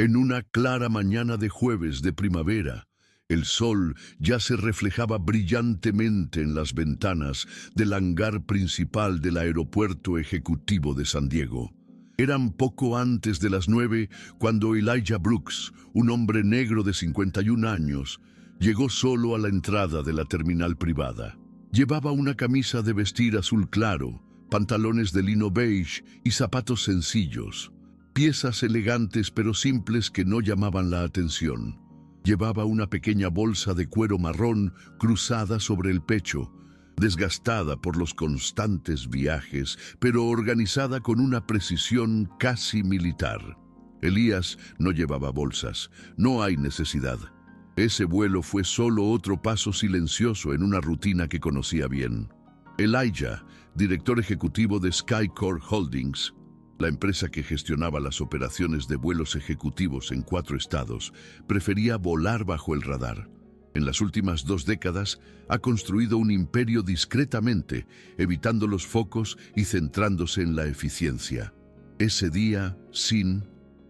En una clara mañana de jueves de primavera, el sol ya se reflejaba brillantemente en las ventanas del hangar principal del Aeropuerto Ejecutivo de San Diego. Eran poco antes de las 9 cuando Elijah Brooks, un hombre negro de 51 años, llegó solo a la entrada de la terminal privada. Llevaba una camisa de vestir azul claro, pantalones de lino beige y zapatos sencillos. Piezas elegantes pero simples que no llamaban la atención. Llevaba una pequeña bolsa de cuero marrón cruzada sobre el pecho, desgastada por los constantes viajes, pero organizada con una precisión casi militar. Elías no llevaba bolsas, no hay necesidad. Ese vuelo fue solo otro paso silencioso en una rutina que conocía bien. Elijah, director ejecutivo de Skycore Holdings, la empresa que gestionaba las operaciones de vuelos ejecutivos en 4 estados, prefería volar bajo el radar. En las últimas 2 décadas ha construido un imperio discretamente, evitando los focos y centrándose en la eficiencia. Ese día, sin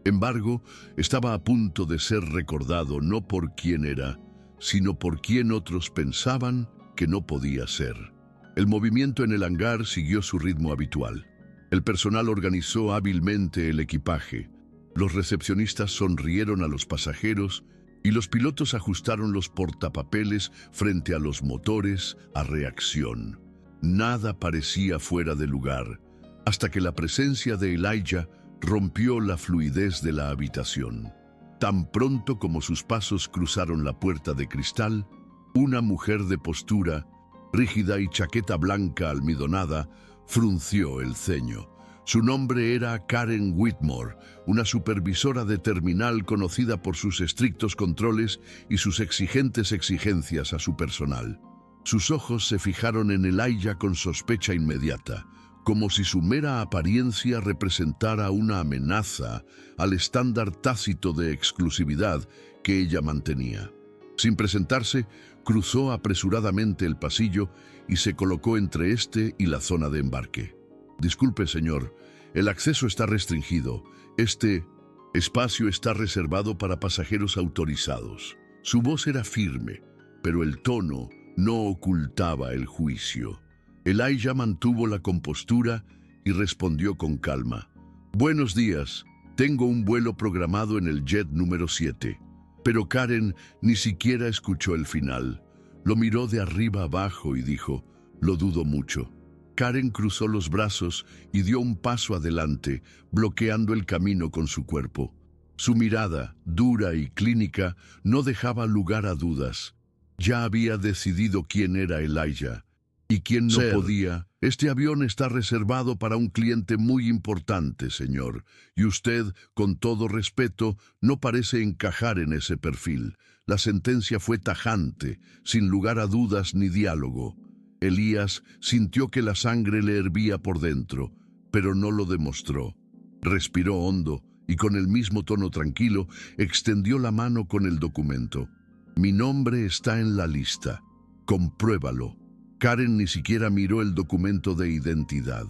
embargo, estaba a punto de ser recordado no por quién era, sino por quién otros pensaban que no podía ser. El movimiento en el hangar siguió su ritmo habitual. El personal organizó hábilmente el equipaje, los recepcionistas sonrieron a los pasajeros y los pilotos ajustaron los portapapeles frente a los motores a reacción. Nada parecía fuera de lugar, hasta que la presencia de Elijah rompió la fluidez de la habitación. Tan pronto como sus pasos cruzaron la puerta de cristal, una mujer de postura, rígida y chaqueta blanca almidonada, frunció el ceño. Su nombre era Karen Whitmore, una supervisora de terminal conocida por sus estrictos controles y sus exigentes exigencias a su personal. Sus ojos se fijaron en Elijah con sospecha inmediata, como si su mera apariencia representara una amenaza al estándar tácito de exclusividad que ella mantenía. Sin presentarse, cruzó apresuradamente el pasillo y se colocó entre este y la zona de embarque. «Disculpe, señor, el acceso está restringido. Este espacio está reservado para pasajeros autorizados». Su voz era firme, pero el tono no ocultaba el juicio. Elijah mantuvo la compostura y respondió con calma. «Buenos días, tengo un vuelo programado en el jet número 7». Pero Karen ni siquiera escuchó el final. Lo miró de arriba abajo y dijo, «Lo dudo mucho». Karen cruzó los brazos y dio un paso adelante, bloqueando el camino con su cuerpo. Su mirada, dura y clínica, no dejaba lugar a dudas. Ya había decidido quién era Elijah y quién no podía. «Este avión está reservado para un cliente muy importante, señor, y usted, con todo respeto, no parece encajar en ese perfil». La sentencia fue tajante, sin lugar a dudas ni diálogo. Elías sintió que la sangre le hervía por dentro, pero no lo demostró. Respiró hondo y con el mismo tono tranquilo extendió la mano con el documento. «Mi nombre está en la lista. Compruébalo». Karen ni siquiera miró el documento de identidad.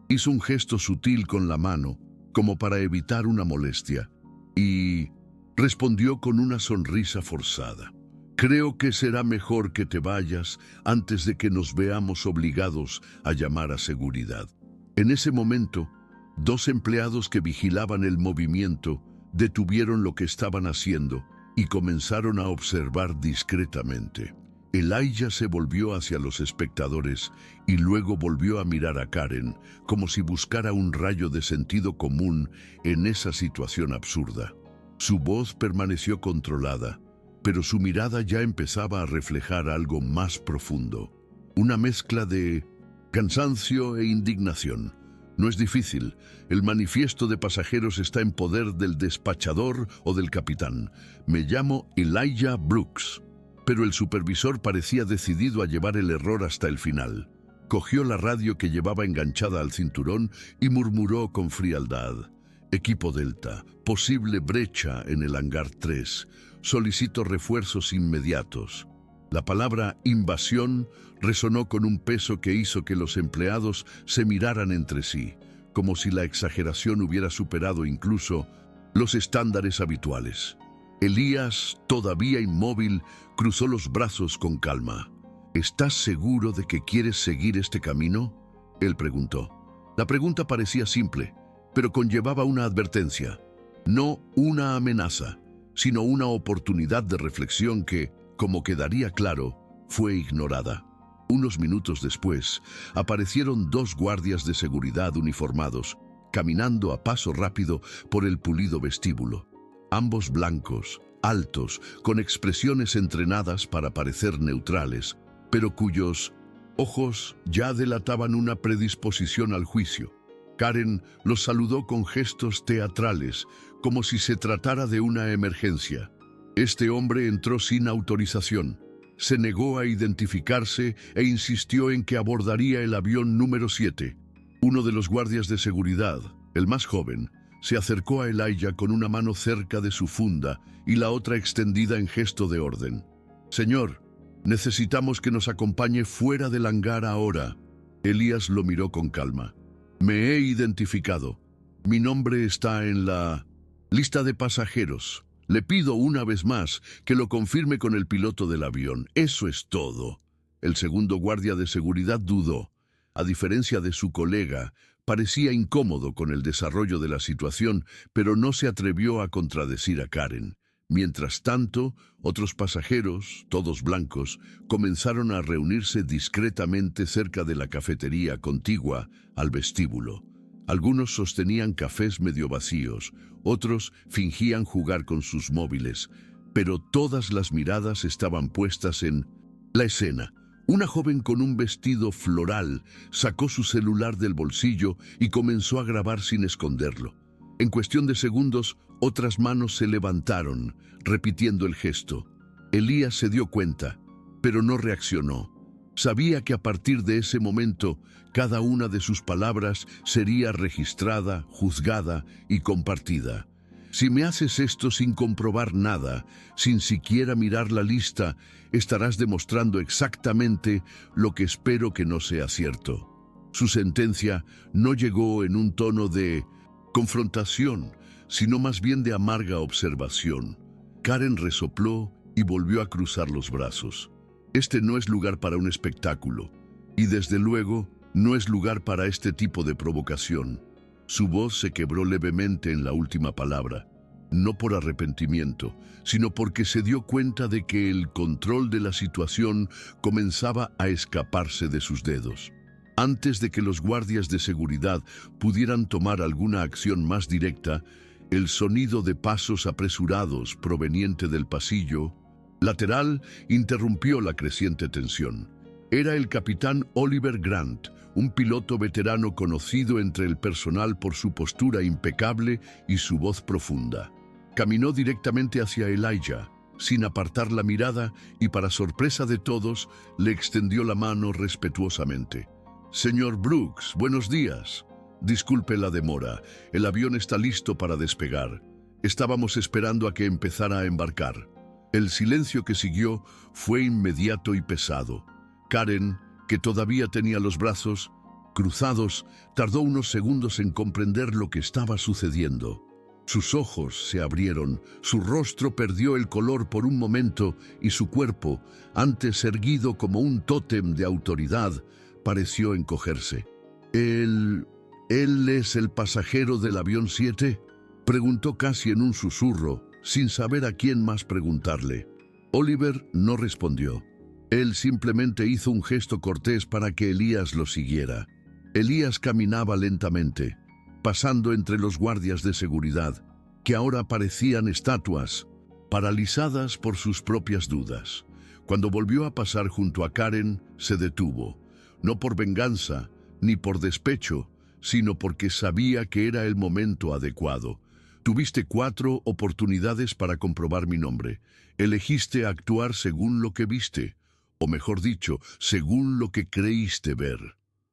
Hizo un gesto sutil con la mano, como para evitar una molestia, y respondió con una sonrisa forzada. «Creo que será mejor que te vayas antes de que nos veamos obligados a llamar a seguridad». En ese momento, 2 empleados que vigilaban el movimiento detuvieron lo que estaban haciendo y comenzaron a observar discretamente. Elijah se volvió hacia los espectadores y luego volvió a mirar a Karen, como si buscara un rayo de sentido común en esa situación absurda. Su voz permaneció controlada, pero su mirada ya empezaba a reflejar algo más profundo. Una mezcla de cansancio e indignación. «No es difícil. El manifiesto de pasajeros está en poder del despachador o del capitán. Me llamo Elijah Brooks». Pero el supervisor parecía decidido a llevar el error hasta el final. Cogió la radio que llevaba enganchada al cinturón y murmuró con frialdad. «Equipo Delta, posible brecha en el hangar 3. Solicito refuerzos inmediatos». La palabra invasión resonó con un peso que hizo que los empleados se miraran entre sí, como si la exageración hubiera superado incluso Los estándares habituales. Elías, todavía inmóvil, cruzó los brazos con calma. ¿Estás seguro de que quieres seguir este camino?, él preguntó. La pregunta parecía simple, pero conllevaba una advertencia. No una amenaza, sino una oportunidad de reflexión que, como quedaría claro, fue ignorada. Unos minutos después, aparecieron 2 guardias de seguridad uniformados, caminando a paso rápido por el pulido vestíbulo. Ambos blancos, altos, con expresiones entrenadas para parecer neutrales, pero cuyos ojos ya delataban una predisposición al juicio. Karen los saludó con gestos teatrales, como si se tratara de una emergencia. Este hombre entró sin autorización. Se negó a identificarse e insistió en que abordaría el avión número 7. Uno de los guardias de seguridad, el más joven, se acercó a Elijah con una mano cerca de su funda y la otra extendida en gesto de orden. «Señor, necesitamos que nos acompañe fuera del hangar ahora». Elías lo miró con calma. «Me he identificado. Mi nombre está en la lista de pasajeros. Le pido una vez más que lo confirme con el piloto del avión. Eso es todo». El segundo guardia de seguridad dudó. A diferencia de su colega, parecía incómodo con el desarrollo de la situación, pero no se atrevió a contradecir a Karen. Mientras tanto, otros pasajeros, todos blancos, comenzaron a reunirse discretamente cerca de la cafetería contigua al vestíbulo. Algunos sostenían cafés medio vacíos, otros fingían jugar con sus móviles, pero todas las miradas estaban puestas en la escena. Una joven con un vestido floral sacó su celular del bolsillo y comenzó a grabar sin esconderlo. En cuestión de segundos, otras manos se levantaron, repitiendo el gesto. Elías se dio cuenta, pero no reaccionó. Sabía que a partir de ese momento, cada una de sus palabras sería registrada, juzgada y compartida. Si me haces esto sin comprobar nada, sin siquiera mirar la lista, estarás demostrando exactamente lo que espero que no sea cierto. Su sentencia no llegó en un tono de confrontación, sino más bien de amarga observación. Karen resopló y volvió a cruzar los brazos. Este no es lugar para un espectáculo, y desde luego no es lugar para este tipo de provocación. Su voz se quebró levemente en la última palabra, no por arrepentimiento, sino porque se dio cuenta de que el control de la situación comenzaba a escaparse de sus dedos. Antes de que los guardias de seguridad pudieran tomar alguna acción más directa, el sonido de pasos apresurados proveniente del pasillo lateral interrumpió la creciente tensión. Era el capitán Oliver Grant, un piloto veterano conocido entre el personal por su postura impecable y su voz profunda. Caminó directamente hacia Elijah, sin apartar la mirada, y para sorpresa de todos, le extendió la mano respetuosamente. «Señor Brooks, buenos días. Disculpe la demora. El avión está listo para despegar. Estábamos esperando a que empezara a embarcar». El silencio que siguió fue inmediato y pesado. Karen, que todavía tenía los brazos cruzados, tardó unos segundos en comprender lo que estaba sucediendo. Sus ojos se abrieron, su rostro perdió el color por un momento y su cuerpo, antes erguido como un tótem de autoridad, pareció encogerse. ¿Él es el pasajero del avión 7? Preguntó casi en un susurro, sin saber a quién más preguntarle. Oliver no respondió. Él simplemente hizo un gesto cortés para que Elías lo siguiera. Elías caminaba lentamente, pasando entre los guardias de seguridad, que ahora parecían estatuas, paralizadas por sus propias dudas. Cuando volvió a pasar junto a Karen, se detuvo, no por venganza ni por despecho, sino porque sabía que era el momento adecuado. Tuviste 4 oportunidades para comprobar mi nombre. Elegiste actuar según lo que viste, o mejor dicho, según lo que creíste ver.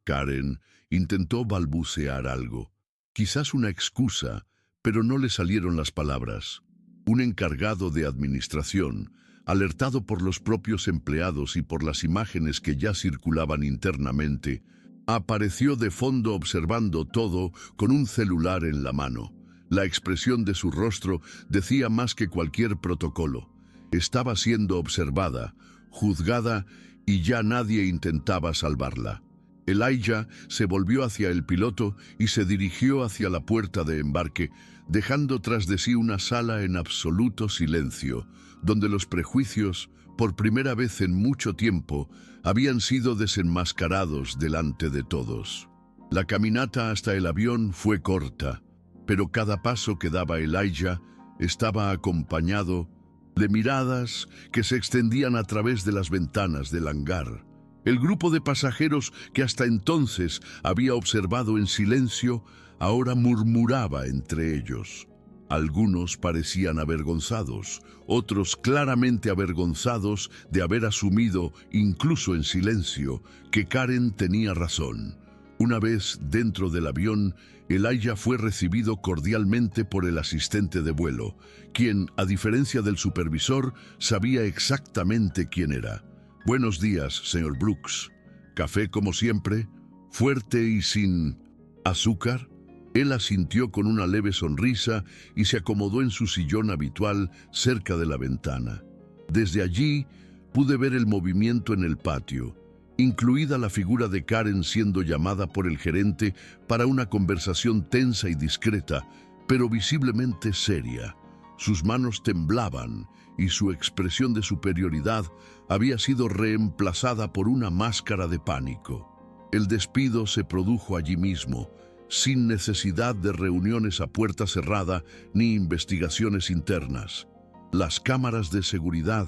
Karen intentó balbucear algo, quizás una excusa, pero no le salieron las palabras. Un encargado de administración, alertado por los propios empleados y por las imágenes que ya circulaban internamente, apareció de fondo observando todo con un celular en la mano. La expresión de su rostro decía más que cualquier protocolo. Estaba siendo observada, juzgada, y ya nadie intentaba salvarla. Elijah se volvió hacia el piloto y se dirigió hacia la puerta de embarque, dejando tras de sí una sala en absoluto silencio, donde los prejuicios, por primera vez en mucho tiempo, habían sido desenmascarados delante de todos. La caminata hasta el avión fue corta, pero cada paso que daba Elijah estaba acompañado de miradas que se extendían a través de las ventanas del hangar. El grupo de pasajeros que hasta entonces había observado en silencio, ahora murmuraba entre ellos. Algunos parecían avergonzados, otros claramente avergonzados de haber asumido, incluso en silencio, que Karen tenía razón. Una vez dentro del avión, Elijah fue recibido cordialmente por el asistente de vuelo, quien, a diferencia del supervisor, sabía exactamente quién era. «Buenos días, señor Brooks. ¿Café como siempre? ¿Fuerte y sin azúcar?» Él asintió con una leve sonrisa y se acomodó en su sillón habitual cerca de la ventana. Desde allí pude ver el movimiento en el patio, incluida la figura de Karen siendo llamada por el gerente para una conversación tensa y discreta, pero visiblemente seria. Sus manos temblaban y su expresión de superioridad había sido reemplazada por una máscara de pánico. El despido se produjo allí mismo, sin necesidad de reuniones a puerta cerrada ni investigaciones internas. Las cámaras de seguridad,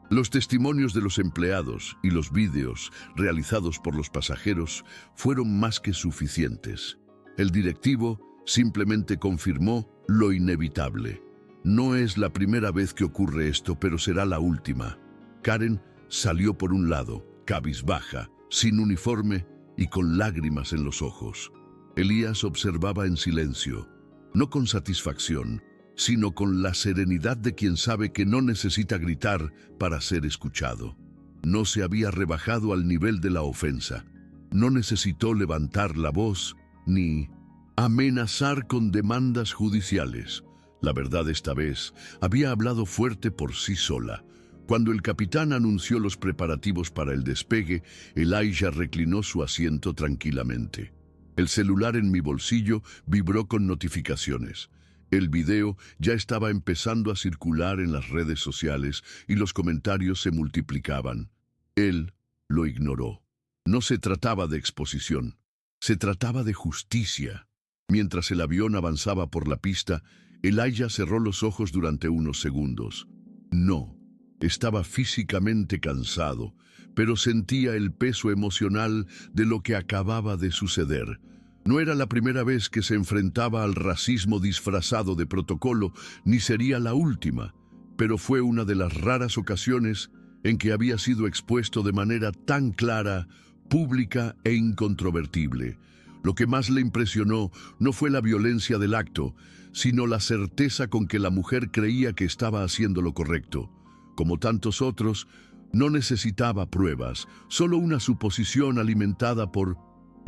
los testimonios de los empleados y los vídeos realizados por los pasajeros fueron más que suficientes. El directivo simplemente confirmó lo inevitable. No es la primera vez que ocurre esto, pero será la última. Karen salió por un lado, cabizbaja, sin uniforme y con lágrimas en los ojos. Elías observaba en silencio, no con satisfacción, sino con la serenidad de quien sabe que no necesita gritar para ser escuchado. No se había rebajado al nivel de la ofensa. No necesitó levantar la voz ni amenazar con demandas judiciales. La verdad esta vez había hablado fuerte por sí sola. Cuando el capitán anunció los preparativos para el despegue, Elijah reclinó su asiento tranquilamente. El celular en mi bolsillo vibró con notificaciones. El video ya estaba empezando a circular en las redes sociales y los comentarios se multiplicaban. Él lo ignoró. No se trataba de exposición, se trataba de justicia. Mientras el avión avanzaba por la pista, Elijah cerró los ojos durante unos segundos. No, estaba físicamente cansado, pero sentía el peso emocional de lo que acababa de suceder. No era la primera vez que se enfrentaba al racismo disfrazado de protocolo, ni sería la última, pero fue una de las raras ocasiones en que había sido expuesto de manera tan clara, pública e incontrovertible. Lo que más le impresionó no fue la violencia del acto, sino la certeza con que la mujer creía que estaba haciendo lo correcto. Como tantos otros, no necesitaba pruebas, solo una suposición alimentada por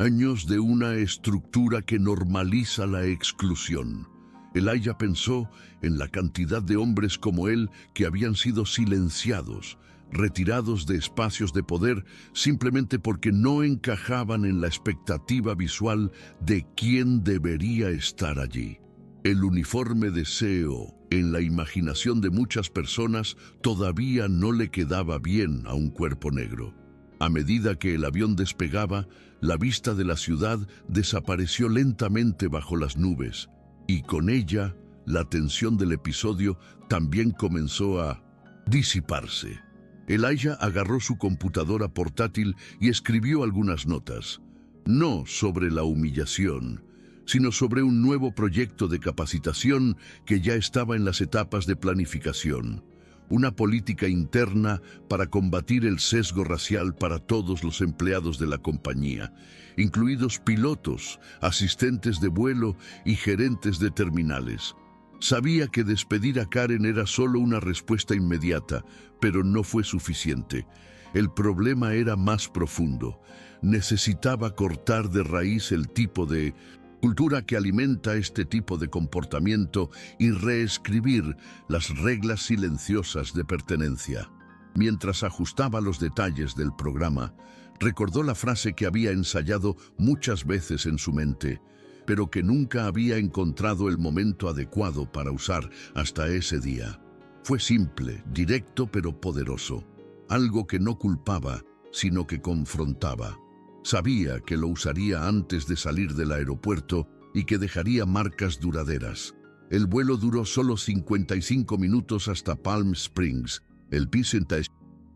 años de una estructura que normaliza la exclusión. Elijah pensó en la cantidad de hombres como él que habían sido silenciados, retirados de espacios de poder simplemente porque no encajaban en la expectativa visual de quién debería estar allí. El uniforme de CEO, en la imaginación de muchas personas, todavía no le quedaba bien a un cuerpo negro. A medida que el avión despegaba, la vista de la ciudad desapareció lentamente bajo las nubes, y con ella, la tensión del episodio también comenzó a disiparse. Elijah agarró su computadora portátil y escribió algunas notas, no sobre la humillación, sino sobre un nuevo proyecto de capacitación que ya estaba en las etapas de planificación. Una política interna para combatir el sesgo racial para todos los empleados de la compañía, incluidos pilotos, asistentes de vuelo y gerentes de terminales. Sabía que despedir a Karen era solo una respuesta inmediata, pero no fue suficiente. El problema era más profundo. Necesitaba cortar de raíz el tipo de cultura que alimenta este tipo de comportamiento y reescribir las reglas silenciosas de pertenencia. Mientras ajustaba los detalles del programa, recordó la frase que había ensayado muchas veces en su mente, pero que nunca había encontrado el momento adecuado para usar hasta ese día. Fue simple, directo pero poderoso, algo que no culpaba, sino que confrontaba. Sabía que lo usaría antes de salir del aeropuerto y que dejaría marcas duraderas. El vuelo duró solo 55 minutos hasta Palm Springs, el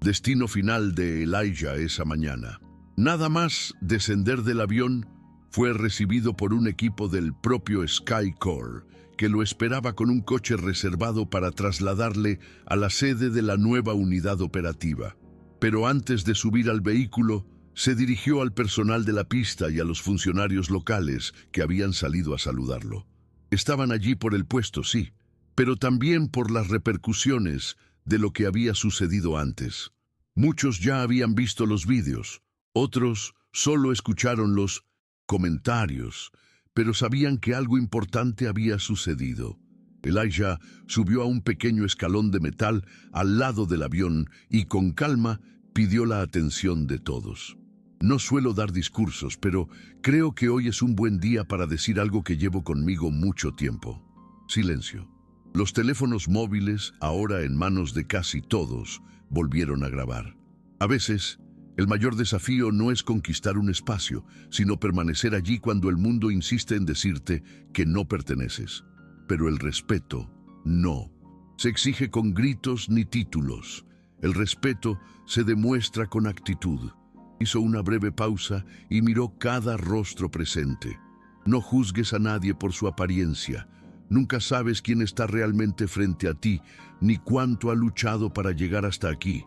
destino final de Elijah esa mañana. Nada más descender del avión, fue recibido por un equipo del propio Sky Corps, que lo esperaba con un coche reservado para trasladarle a la sede de la nueva unidad operativa. Pero antes de subir al vehículo, se dirigió al personal de la pista y a los funcionarios locales que habían salido a saludarlo. Estaban allí por el puesto, sí, pero también por las repercusiones de lo que había sucedido antes. Muchos ya habían visto los vídeos, otros solo escucharon los comentarios, pero sabían que algo importante había sucedido. Elijah subió a un pequeño escalón de metal al lado del avión y con calma pidió la atención de todos. No suelo dar discursos, pero creo que hoy es un buen día para decir algo que llevo conmigo mucho tiempo. Silencio. Los teléfonos móviles, ahora en manos de casi todos, volvieron a grabar. A veces, el mayor desafío no es conquistar un espacio, sino permanecer allí cuando el mundo insiste en decirte que no perteneces. Pero el respeto, no. Se exige con gritos ni títulos. El respeto se demuestra con actitud. Hizo una breve pausa y miró cada rostro presente. No juzgues a nadie por su apariencia. Nunca sabes quién está realmente frente a ti, ni cuánto ha luchado para llegar hasta aquí.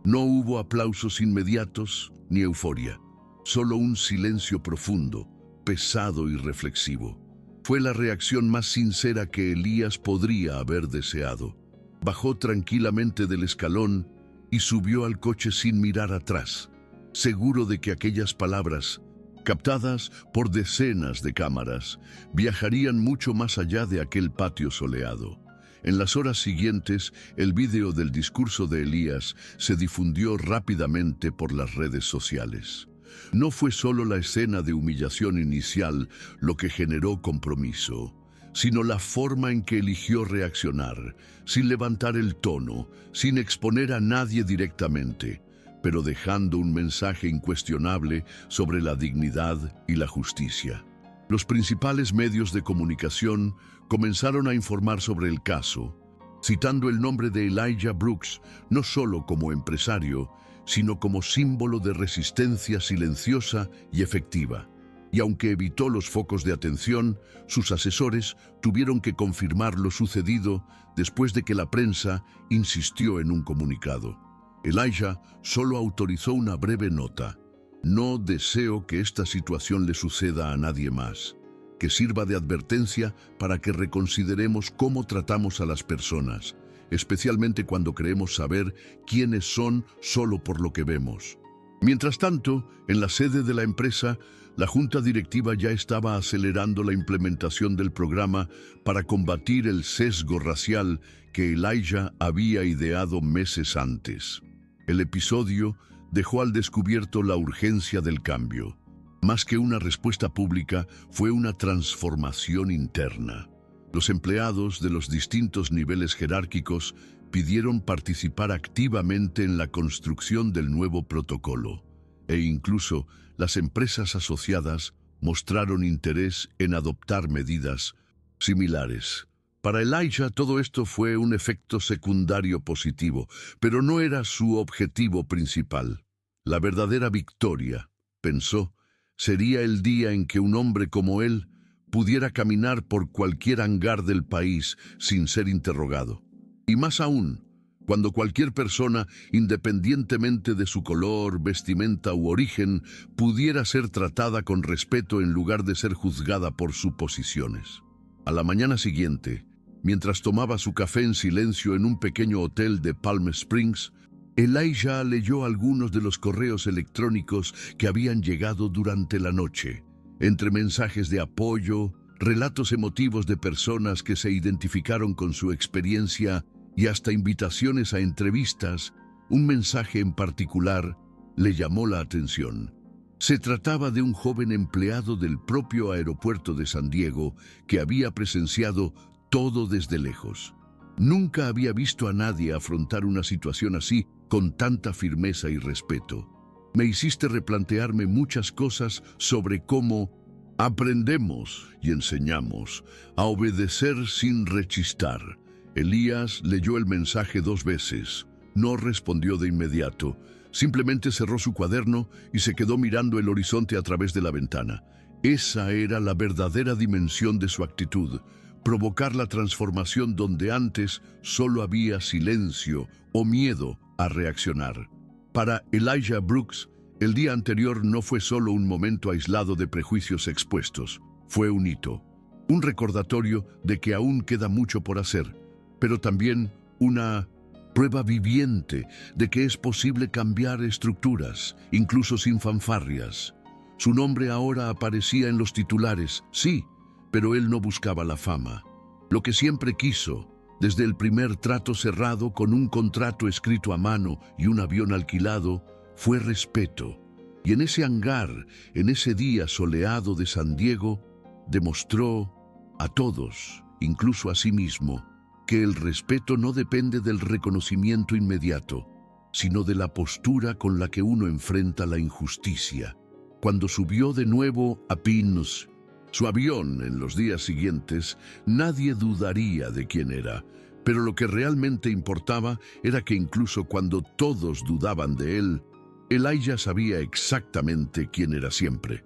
No hubo aplausos inmediatos ni euforia, solo un silencio profundo, pesado y reflexivo. Fue la reacción más sincera que Elías podría haber deseado. Bajó tranquilamente del escalón y subió al coche sin mirar atrás, seguro de que aquellas palabras, captadas por decenas de cámaras, viajarían mucho más allá de aquel patio soleado. En las horas siguientes, el vídeo del discurso de Elías se difundió rápidamente por las redes sociales. No fue solo la escena de humillación inicial lo que generó compromiso, sino la forma en que eligió reaccionar, sin levantar el tono, sin exponer a nadie directamente, pero dejando un mensaje incuestionable sobre la dignidad y la justicia. Los principales medios de comunicación comenzaron a informar sobre el caso, citando el nombre de Elijah Brooks no solo como empresario, sino como símbolo de resistencia silenciosa y efectiva. Y aunque evitó los focos de atención, sus asesores tuvieron que confirmar lo sucedido después de que la prensa insistió en un comunicado. Elijah solo autorizó una breve nota. No deseo que esta situación le suceda a nadie más, que sirva de advertencia para que reconsideremos cómo tratamos a las personas, especialmente cuando creemos saber quiénes son solo por lo que vemos. Mientras tanto, en la sede de la empresa, la junta directiva ya estaba acelerando la implementación del programa para combatir el sesgo racial que Elijah había ideado meses antes. El episodio dejó al descubierto la urgencia del cambio. Más que una respuesta pública, fue una transformación interna. Los empleados de los distintos niveles jerárquicos pidieron participar activamente en la construcción del nuevo protocolo, e incluso las empresas asociadas mostraron interés en adoptar medidas similares. Para Elijah todo esto fue un efecto secundario positivo, pero no era su objetivo principal. La verdadera victoria, pensó, sería el día en que un hombre como él pudiera caminar por cualquier hangar del país sin ser interrogado. Y más aún, cuando cualquier persona, independientemente de su color, vestimenta u origen, pudiera ser tratada con respeto en lugar de ser juzgada por suposiciones. A la mañana siguiente, mientras tomaba su café en silencio en un pequeño hotel de Palm Springs, Elijah leyó algunos de los correos electrónicos que habían llegado durante la noche. Entre mensajes de apoyo, relatos emotivos de personas que se identificaron con su experiencia y hasta invitaciones a entrevistas, un mensaje en particular le llamó la atención. Se trataba de un joven empleado del propio aeropuerto de San Diego que había presenciado todo desde lejos. Nunca había visto a nadie afrontar una situación así con tanta firmeza y respeto. Me hiciste replantearme muchas cosas sobre cómo aprendemos y enseñamos a obedecer sin rechistar. Elías leyó el mensaje 2 veces. No respondió de inmediato. Simplemente cerró su cuaderno y se quedó mirando el horizonte a través de la ventana. Esa era la verdadera dimensión de su actitud. Provocar la transformación donde antes solo había silencio o miedo a reaccionar. Para Elijah Brooks, el día anterior no fue solo un momento aislado de prejuicios expuestos, fue un hito, un recordatorio de que aún queda mucho por hacer, pero también una prueba viviente de que es posible cambiar estructuras, incluso sin fanfarrias. Su nombre ahora aparecía en los titulares, sí, pero él no buscaba la fama. Lo que siempre quiso, desde el primer trato cerrado con un contrato escrito a mano y un avión alquilado, fue respeto. Y en ese hangar, en ese día soleado de San Diego, demostró a todos, incluso a sí mismo, que el respeto no depende del reconocimiento inmediato, sino de la postura con la que uno enfrenta la injusticia. Cuando subió de nuevo a Pinus, su avión en los días siguientes, nadie dudaría de quién era, pero lo que realmente importaba era que incluso cuando todos dudaban de él, Elijah sabía exactamente quién era siempre.